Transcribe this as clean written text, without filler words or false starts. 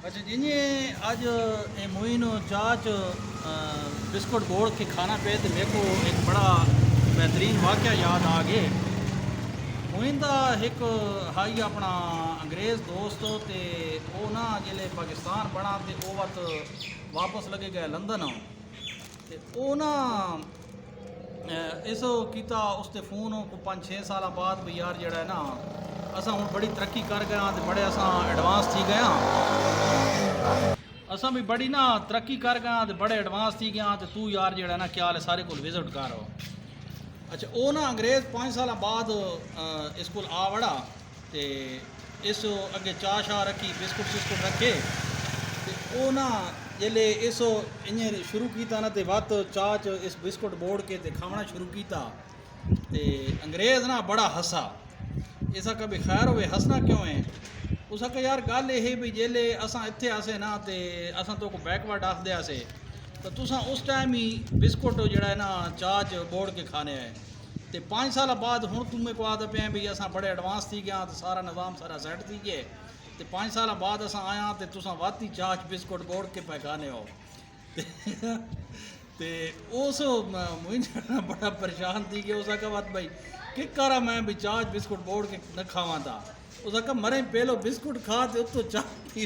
अच्छा जिन्हें आज मोइन चाच बिस्कुट गोड़ के खाना पे तो मेरे को एक बड़ा बेहतरीन वाक़या याद आ गए। मोइन दा एक हाई अपना अंग्रेज़ दोस्त ते वो ना जिले पाकिस्तान बना ते वो वक्त वापस लगे गए लंदन ते वो ना इस किया उसते फ़ोन को 5-6 साल बाद भी यार जड़ा है ना असा हूँ बड़ी तरक्की कर गए तो बड़े असा एडवांस थी गए असा भी बड़ी ना तरक्की कर गए तो बड़े एडवांस थी गया तो तू यार जड़ा ना क्या सारे को विजिट कर अच्छा वो ना अंग्रेज़ 5 साल बाद स्कूल आ वड़ा तो इस अगे चाह शाह रखी बिस्कुट शिस्कुट रखे तो वो ना जेले इस इं शुरू किया ना तो वत चाच इस बिस्कुट बोड़ के ते खावना शुरू किया तो अंग्रेज़ ना बड़ा हसा इसा कभी खैर होवे हंसना क्यों है उस आखे यार गल ये भी जेले असा इत्थे आसे ना तो असा तो को बैकवर्ड आख दिया से तो तुसा उस टाइम ही बिस्कुट जड़ा है ना चाच बोड़ के खाने है तो 5 साल बाद हूँ तुम्हें को आद पे भी असा बड़े एडवांस थी गया तो सारा निज़ाम सारा सेट थी गए तो 5 साल बाद असा आया तो तुसा वाती चाच बिस्कुट बोड़ के पे खाने हो तो उस मुझे बड़ा परेशान थी कि उस आखा बात भाई कि करा मैं भी चाच बिस्कुट बोड़ के न खावा था उस आखा मरे पहलो बिस्कुट खा तो चाह पी